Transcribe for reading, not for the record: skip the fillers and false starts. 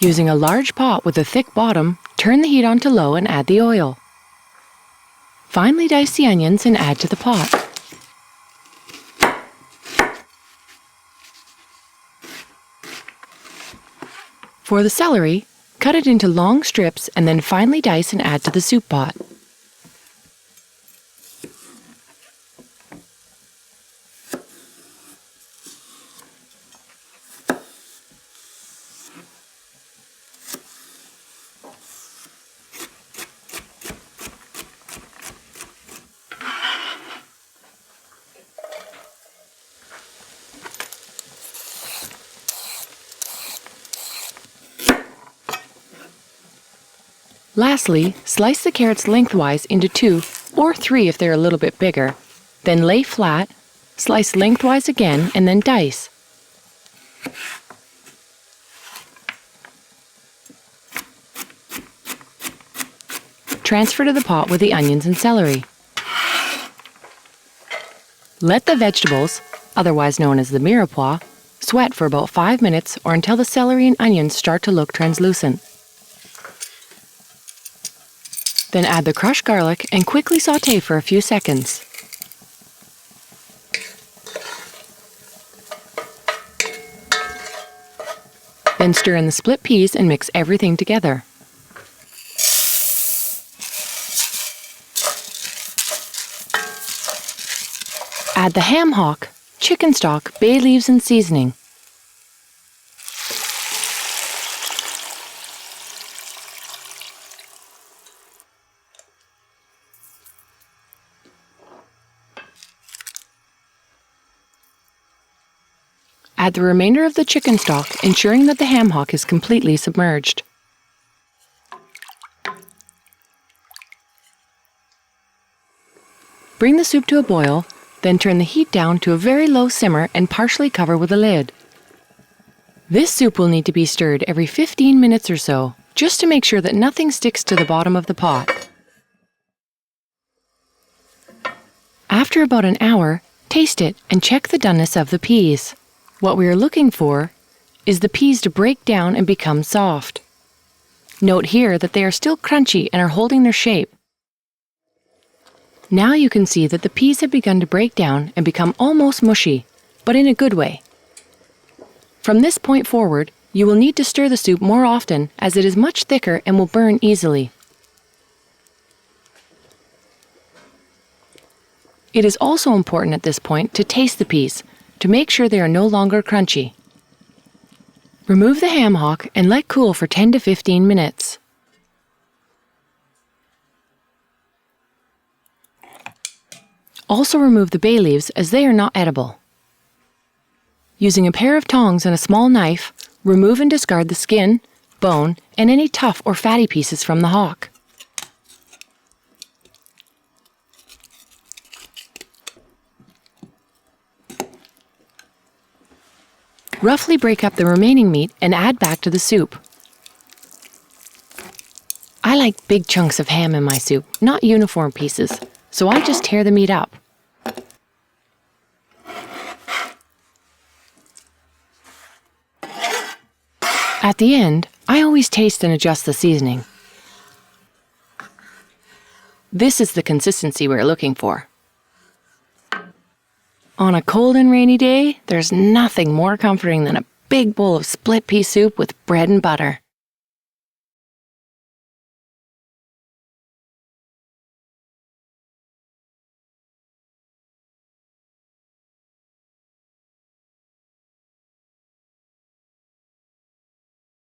Using a large pot with a thick bottom, turn the heat on to low and add the oil. Finely dice the onions and add to the pot. For the celery, cut it into long strips and then finely dice and add to the soup pot. Lastly, slice the carrots lengthwise into 2 or 3 if they're a little bit bigger. Then lay flat, slice lengthwise again, and then dice. Transfer to the pot with the onions and celery. Let the vegetables, otherwise known as the mirepoix, sweat for about 5 minutes or until the celery and onions start to look translucent. Then add the crushed garlic and quickly sauté for a few seconds. Then stir in the split peas and mix everything together. Add the ham hock, chicken stock, bay leaves and seasoning. Add the remainder of the chicken stock, ensuring that the ham hock is completely submerged. Bring the soup to a boil, then turn the heat down to a very low simmer and partially cover with a lid. This soup will need to be stirred every 15 minutes or so, just to make sure that nothing sticks to the bottom of the pot. After about an hour, taste it and check the doneness of the peas. What we are looking for is the peas to break down and become soft. Note here that they are still crunchy and are holding their shape. Now you can see that the peas have begun to break down and become almost mushy, but in a good way. From this point forward, you will need to stir the soup more often as it is much thicker and will burn easily. It is also important at this point to taste the peas, to make sure they are no longer crunchy. Remove the ham hock and let cool for 10 to 15 minutes. Also remove the bay leaves as they are not edible. Using a pair of tongs and a small knife, remove and discard the skin, bone, and any tough or fatty pieces from the hock. Roughly break up the remaining meat and add back to the soup. I like big chunks of ham in my soup, not uniform pieces, so I just tear the meat up. At the end, I always taste and adjust the seasoning. This is the consistency we're looking for. On a cold and rainy day, there's nothing more comforting than a big bowl of split pea soup with bread and butter.